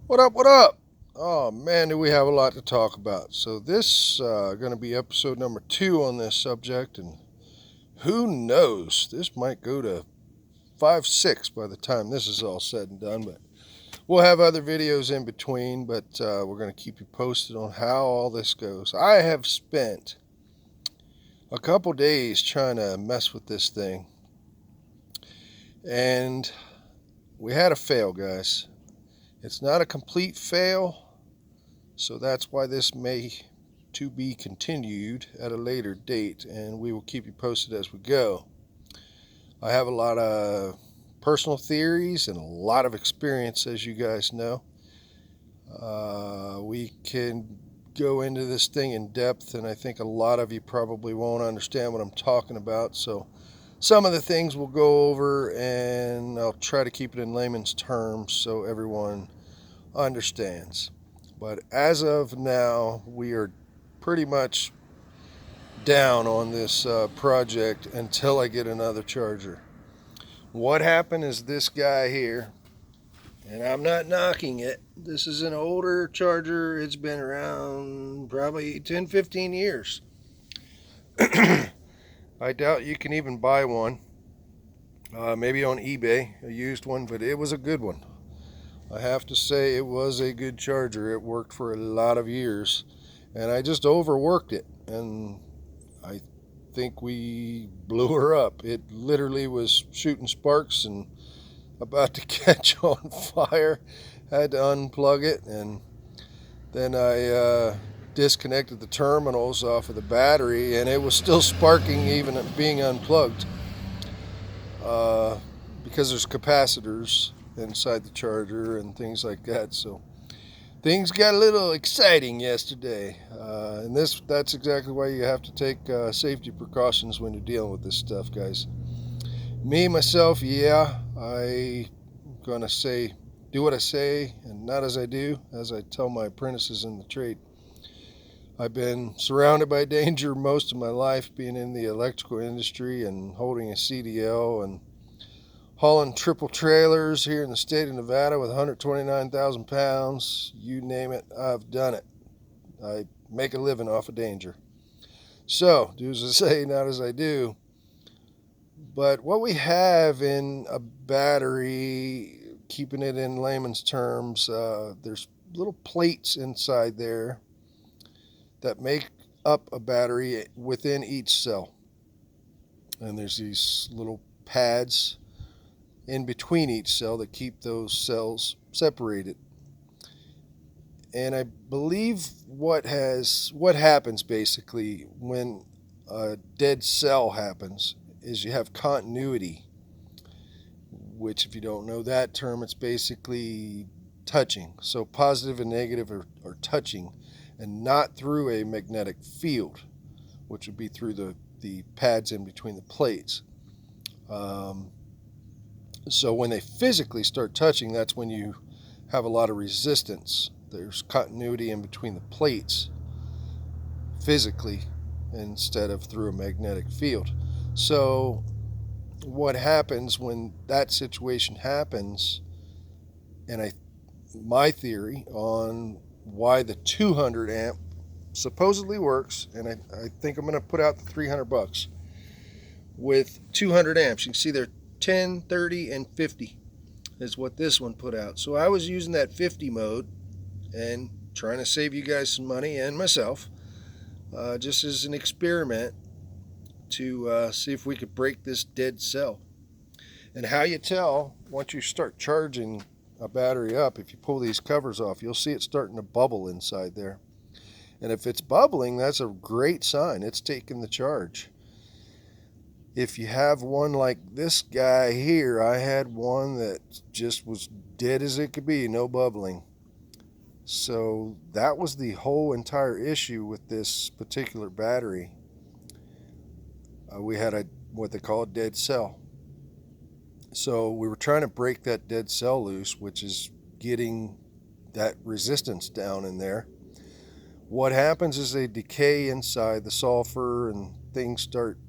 What up? What up? Oh man, do we have a lot to talk about? So this going to be episode number 2 on this subject, and who knows? This might go to 5, 6 by the time this is all said and done. But we'll have other videos in between. But we're going to keep you posted on how all this goes. I have spent a couple days trying to mess with this thing, and we had a fail, guys. It's not a complete fail. So that's why this may to be continued at a later date, and we will keep you posted as we go. I have a lot of personal theories and a lot of experience, as you guys know. We can go into this thing in depth, and I think a lot of you probably won't understand what I'm talking about. So some of the things we'll go over, and I'll try to keep it in layman's terms so everyone understands. But as of now, we are pretty much down on this project until I get another charger. What happened is this guy here, and I'm not knocking it. This is an older charger. It's been around probably 10, 15 years. I doubt you can even buy one. Maybe on eBay, a used one, but it was a good one. I have to say it was a good charger. It worked for a lot of years, and I just overworked it, and I think we blew her up. It literally was shooting sparks and about to catch on fire. Had to unplug it, and then I disconnected the terminals off of the battery, and it was still sparking even being unplugged uh, because there's capacitors inside the charger and things like that. So things got a little exciting yesterday, and that's exactly why you have to take safety precautions when you're dealing with this stuff, guys. Me, myself, yeah, I'm going to say do what I say and not as I do, as I tell my apprentices in the trade. I've been surrounded by danger most of my life, being in the electrical industry and holding a CDL and hauling triple trailers here in the state of Nevada with 129,000 pounds. You name it, I've done it. I make a living off of danger. So, do as I say, not as I do. But what we have in a battery, keeping it in layman's terms, there's little plates inside there that make up a battery within each cell. And there's these little pads in between each cell that keep those cells separated. And I believe what happens basically when a dead cell happens is you have continuity, which, if you don't know that term, it's basically touching. So positive and negative are touching, and not through a magnetic field, which would be through the pads in between the plates. So when they physically start touching, that's when you have a lot of resistance. There's continuity in between the plates physically instead of through a magnetic field. So what happens when that situation happens, and my theory on why the 200 amp supposedly works, and I think I'm going to put out the 300 bucks with 200 amps. You can see they're 10, 30, and 50 is what this one put out. So I was using that 50 mode and trying to save you guys some money and myself, just as an experiment to see if we could break this dead cell. And how you tell once you start charging a battery up, if you pull these covers off, you'll see it starting to bubble inside there. And if it's bubbling, that's a great sign. It's taking the charge. If you have one like this guy here, I had one that just was dead as it could be, no bubbling. So that was the whole entire issue with this particular battery. We had what they call a dead cell. So we were trying to break that dead cell loose, which is getting that resistance down in there. What happens is they decay inside, the sulfur and things start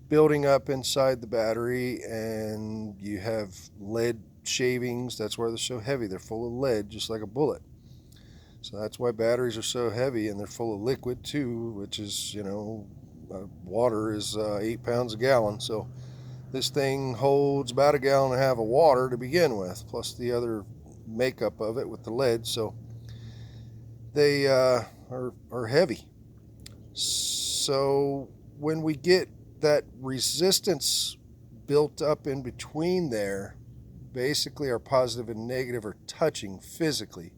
building up inside the battery, and you have lead shavings. That's why they're so heavy. They're full of lead, just like a bullet. So that's why batteries are so heavy, and they're full of liquid too, which is, water is 8 pounds a gallon. So this thing holds about a gallon and a half of water to begin with, plus the other makeup of it with the lead. So they are heavy. So when we get that resistance built up in between there, basically our positive and negative are touching physically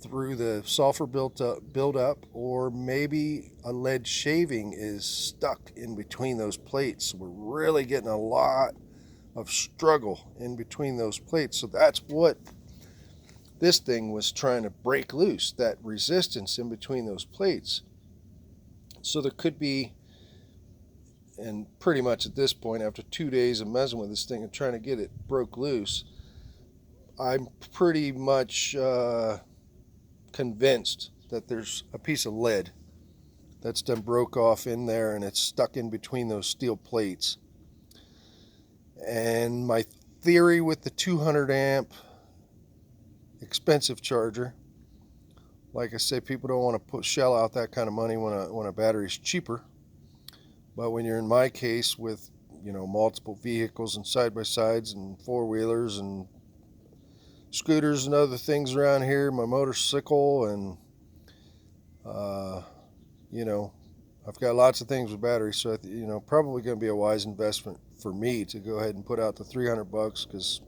through the sulfur build up, or maybe a lead shaving is stuck in between those plates. So we're really getting a lot of struggle in between those plates. So that's what this thing was trying to break loose, that resistance in between those plates. So there could be, and pretty much at this point, after 2 days of messing with this thing and trying to get it broke loose, I'm pretty much convinced that there's a piece of lead that's done broke off in there, and it's stuck in between those steel plates. And my theory with the 200 amp expensive charger, like I say, people don't want to shell out that kind of money when a battery's cheaper. But when you're in my case with multiple vehicles and side-by-sides and four-wheelers and scooters and other things around here, my motorcycle, and I've got lots of things with batteries, so probably going to be a wise investment for me to go ahead and put out the $300, because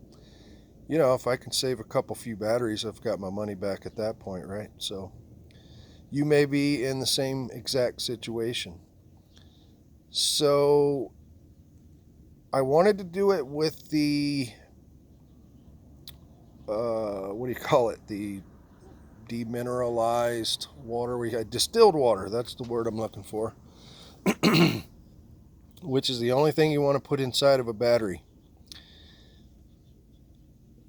if I can save a couple few batteries, I've got my money back at that point, right? So you may be in the same exact situation. So I wanted to do it with the the demineralized water. We had distilled water, that's the word I'm looking for, which is the only thing you want to put inside of a battery.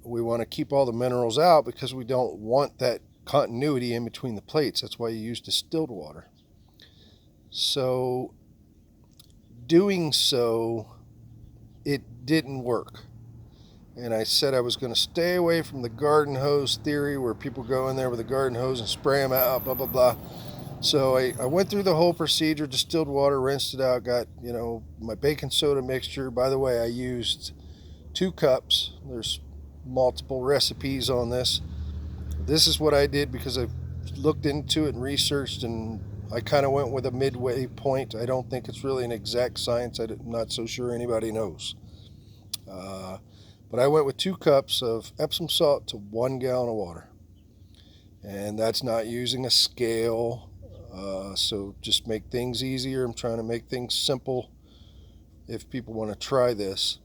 We want to keep all the minerals out because we don't want that continuity in between the plates. That's why you use distilled water. So doing so, it didn't work. And I said I was going to stay away from the garden hose theory, where people go in there with a garden hose and spray them out, blah, blah, blah. So I went through the whole procedure, distilled water, rinsed it out, got, my baking soda mixture. By the way, I used 2 cups. There's multiple recipes on this. This is what I did because I've looked into it and researched, and I kind of went with a midway point. I don't think it's really an exact science. I'm not so sure anybody knows. But I went with 2 cups of Epsom salt to 1 gallon of water. And that's not using a scale. So just make things easier. I'm trying to make things simple if people want to try this.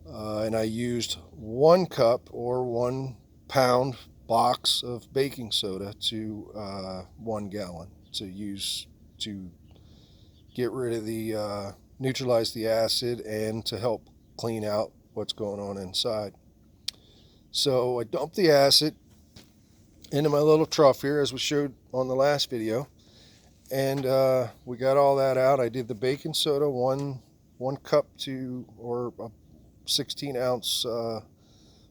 And I used 1 cup or 1 pound box of baking soda to 1 gallon to use to get rid of the neutralize the acid and to help clean out what's going on inside. So I dumped the acid into my little trough here, as we showed on the last video, and we got all that out. I did the baking soda, one cup to, or a 16-ounce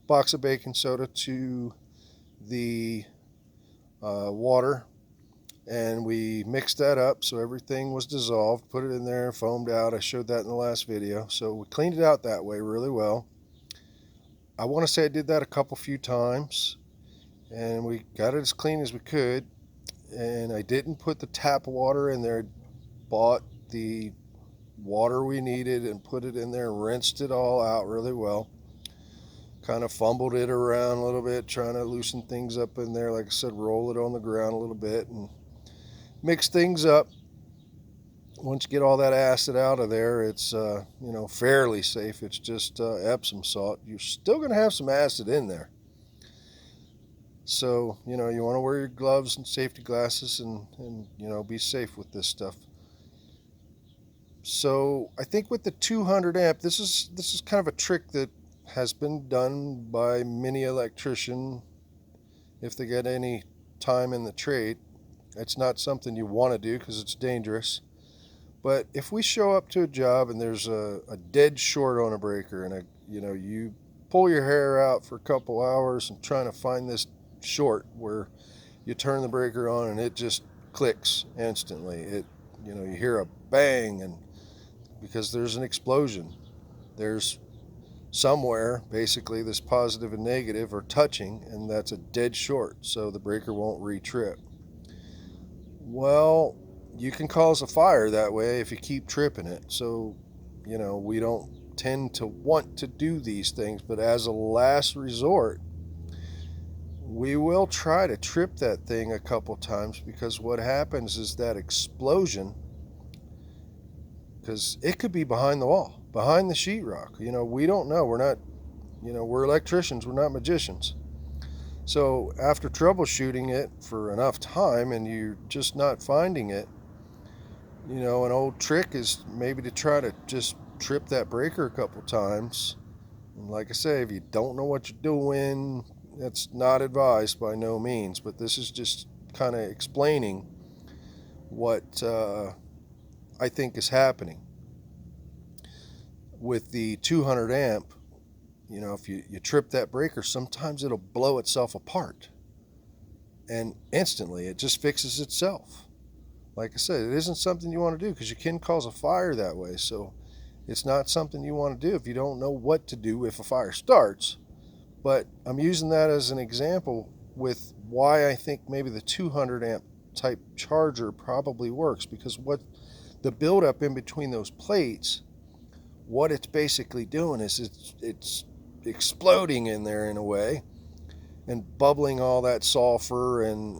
box of baking soda to the water, and we mixed that up so everything was dissolved, put it in there, foamed out. I showed that in the last video. So we cleaned it out that way really well. I want to say I did that a few times, and we got it as clean as we could. And I didn't put the tap water in there. Bought the water we needed and put it in there and rinsed it all out really well. Kind of fumbled it around a little bit, trying to loosen things up in there. Like I said, roll it on the ground a little bit and mix things up. Once you get all that acid out of there, it's fairly safe. It's just Epsom salt. You're still going to have some acid in there. So, you want to wear your gloves and safety glasses and be safe with this stuff. So I think with the 200 amp, this is kind of a trick that has been done by many electrician if they get any time in the trade. It's not something you want to do because it's dangerous. But if we show up to a job and there's a dead short on a breaker, and you pull your hair out for a couple hours and trying to find this short where you turn the breaker on and it just clicks instantly. You hear a bang, and because there's an explosion, there's somewhere basically this positive and negative are touching, and that's a dead short, so the breaker won't re-trip. Well, you can cause a fire that way if you keep tripping it. So we don't tend to want to do these things, but as a last resort, we will try to trip that thing a couple times, because what happens is that explosion, because it could be behind the wall, behind the sheetrock. We don't know. We're not, we're electricians, we're not magicians. So after troubleshooting it for enough time and you're just not finding it, an old trick is maybe to try to just trip that breaker a couple times. And like I say, if you don't know what you're doing, that's not advised by no means, but this is just kind of explaining what I think is happening. With the 200 amp, if you trip that breaker, sometimes it'll blow itself apart, and instantly it just fixes itself. Like I said, it isn't something you want to do, because you can cause a fire that way. So it's not something you want to do if you don't know what to do if a fire starts. But I'm using that as an example with why I think maybe the 200 amp type charger probably works, because what the buildup in between those plates, what it's basically doing is it's exploding in there in a way, and bubbling all that sulfur and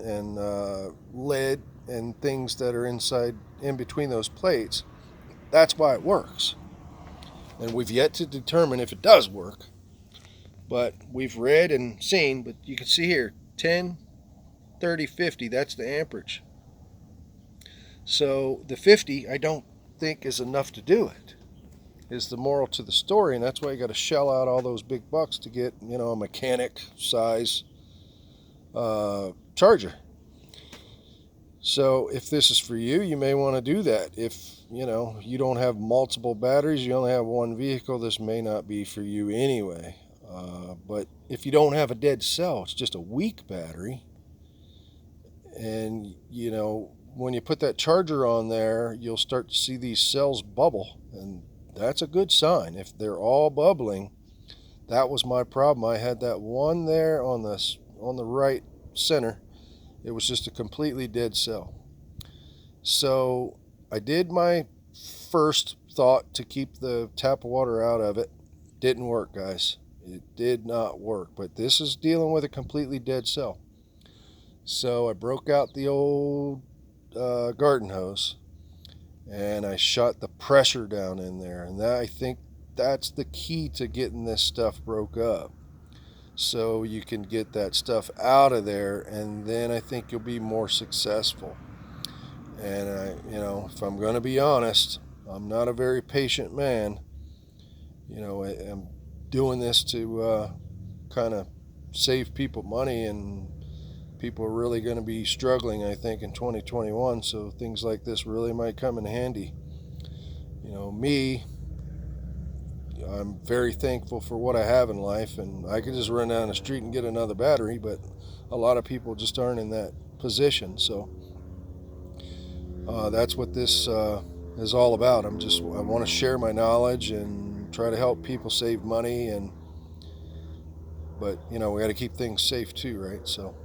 lead and things that are inside in between those plates. That's why it works, and we've yet to determine if it does work, but we've read and seen. But you can see here 10, 30, 50, that's the amperage. So the 50 I don't think is enough to do it, is the moral to the story, and that's why you got to shell out all those big bucks to get a mechanic size charger. So if this is for you, you may want to do that. If you don't have multiple batteries, you only have one vehicle, this may not be for you anyway. But if you don't have a dead cell, it's just a weak battery, and when you put that charger on there, you'll start to see these cells bubble, and that's a good sign. If they're all bubbling, that was my problem. I had that one there on the right center. It was just a completely dead cell. So I did my first thought to keep the tap of water out of it. Didn't work, guys. It did not work. But this is dealing with a completely dead cell. So I broke out the old garden hose, and I shot the pressure down in there, and I think that's the key to getting this stuff broke up, so you can get that stuff out of there, and then I think you'll be more successful. And if I'm going to be honest, I'm not a very patient man. I'm doing this to kind of save people money, and people are really going to be struggling, I think, in 2021, so things like this really might come in handy. I'm very thankful for what I have in life, and I could just run down the street and get another battery, but a lot of people just aren't in that position. So that's what this is all about. I want to share my knowledge and try to help people save money, but we got to keep things safe too, right? So,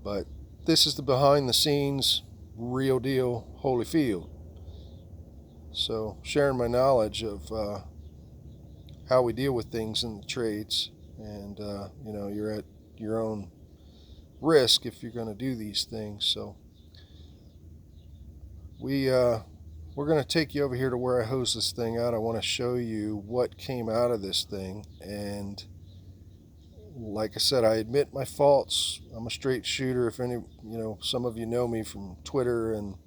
but this is the behind the scenes, real deal Holyfield. So sharing my knowledge of how we deal with things in the trades, and you're at your own risk if you're going to do these things. So we're going to take you over here to where I hose this thing out. I want to show you what came out of this thing, and like I said, I admit my faults. I'm a straight shooter. If some of you know me from Twitter and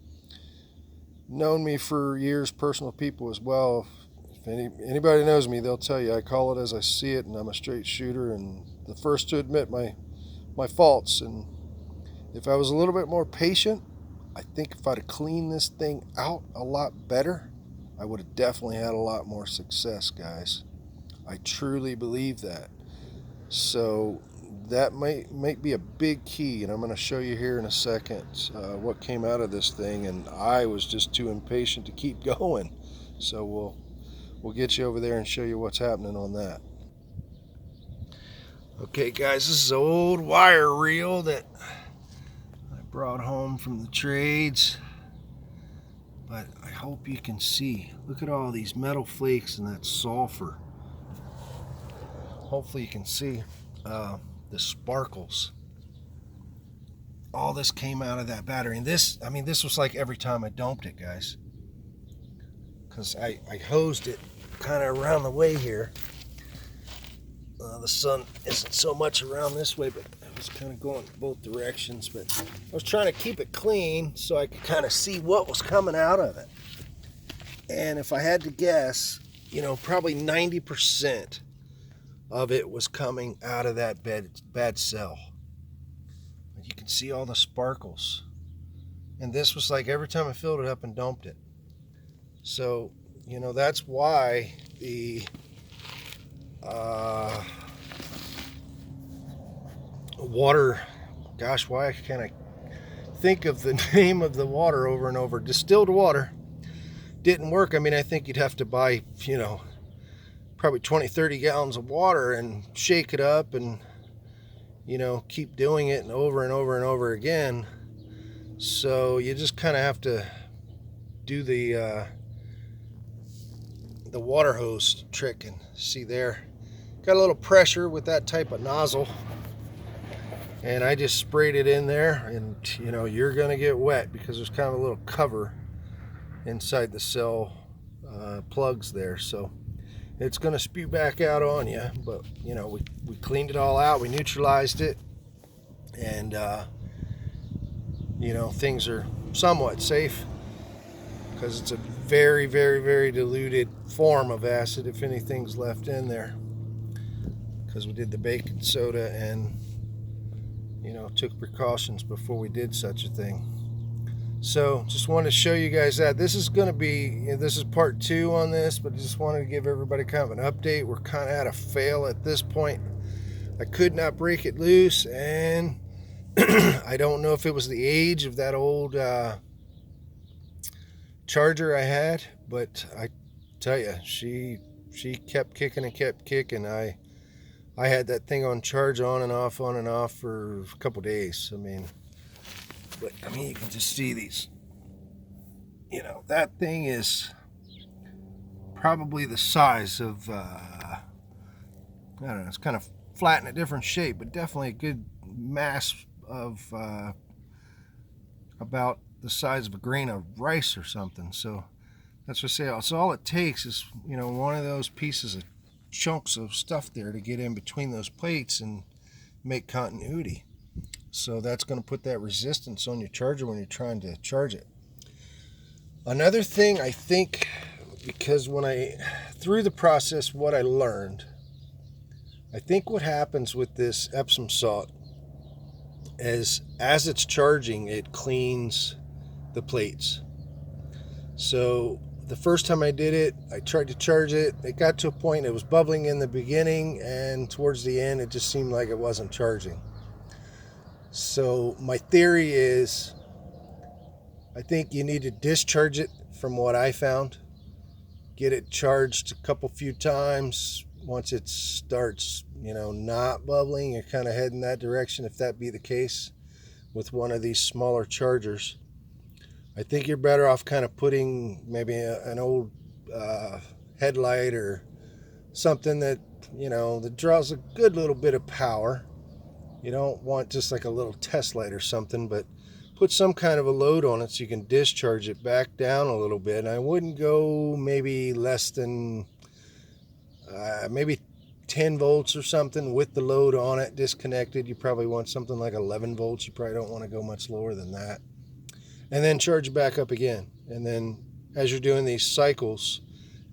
known me for years, personal people as well. If anybody knows me, they'll tell you I call it as I see it, and I'm a straight shooter, and the first to admit my faults. And if I was a little bit more patient, I think if I'd have cleaned this thing out a lot better, I would have definitely had a lot more success, guys. I truly believe that. So that might be a big key, and I'm going to show you here in a second what came out of this thing, and I was just too impatient to keep going. So we'll get you over there and show you what's happening on that. Okay guys, this is an old wire reel that I brought home from the trades, but I hope you can see. Look at all these metal flakes and that sulfur. Hopefully you can see the sparkles. All this came out of that battery, and this was like every time I dumped it, guys, because I hosed it kind of around the way here. The sun isn't so much around this way, but I was kind of going both directions, but I was trying to keep it clean so I could kind of see what was coming out of it. And if I had to guess, probably 90% of it was coming out of that bad cell. You can see all the sparkles. And this was like every time I filled it up and dumped it. So, that's why the water, gosh, why can't I think of the name of the water over and over? Distilled water didn't work. I think you'd have to buy, probably 20-30 gallons of water and shake it up and keep doing it and over and over and over again. So you just kind of have to do the water hose trick. And see there, got a little pressure with that type of nozzle, and I just sprayed it in there, and you're gonna get wet because there's kind of a little cover inside the cell plugs there, so it's gonna spew back out on you. But we cleaned it all out, we neutralized it, and things are somewhat safe because it's a very, very, very diluted form of acid, if anything's left in there, because we did the baking soda and took precautions before we did such a thing. So just wanted to show you guys that. This is going to be, this is part 2 on this, but I just wanted to give everybody kind of an update. We're kind of at a fail at this point. I could not break it loose, and I don't know if it was the age of that old charger I had, but I tell you, she kept kicking and kept kicking. I had that thing on charge on and off for a couple days. But you can just see these, that thing is probably the size of I don't know, it's kind of flat in a different shape, but definitely a good mass of about the size of a grain of rice or something. So that's what I say. So all it takes is one of those pieces of chunks of stuff there to get in between those plates and make continuity. So that's going to put that resistance on your charger when you're trying to charge it. Another thing, I think, because through the process, what I learned, I think what happens with this Epsom salt is as it's charging, it cleans the plates. So the first time I did it, I tried to charge it. It got to a point, it was bubbling in the beginning, and towards the end, it just seemed like it wasn't charging. So my theory is, I think you need to discharge it from what I found. Get it charged a few times. Once it starts, not bubbling, you're kind of heading that direction, if that be the case with one of these smaller chargers. I think you're better off kind of putting maybe an old headlight or something that, that draws a good little bit of power. You don't want just like a little test light or something, but put some kind of a load on it so you can discharge it back down a little bit. And I wouldn't go maybe less than maybe 10 volts or something with the load on it disconnected. You probably want something like 11 volts. You probably don't want to go much lower than that. And then charge it back up again. And then as you're doing these cycles,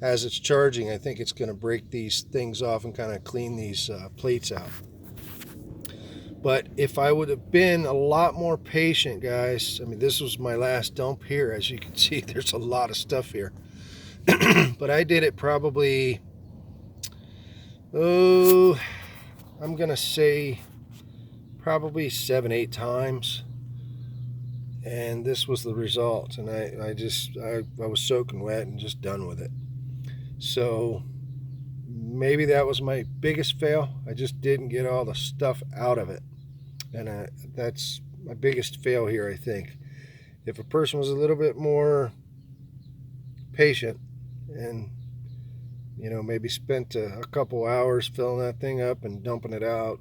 as it's charging, I think it's going to break these things off and kind of clean these plates out. But if I would have been a lot more patient, guys, this was my last dump here. As you can see, there's a lot of stuff here. But I did it probably, oh, I'm gonna say probably 7-8 times, and this was the result. And I was soaking wet and just done with it. So maybe that was my biggest fail. I just didn't get all the stuff out of it, and that's my biggest fail here, I think. If a person was a little bit more patient and maybe spent a couple hours filling that thing up and dumping it out,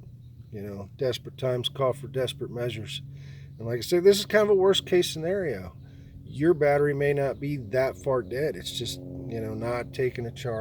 desperate times call for desperate measures. And like I say, this is kind of a worst case scenario. Your battery may not be that far dead. It's just, not taking a charge.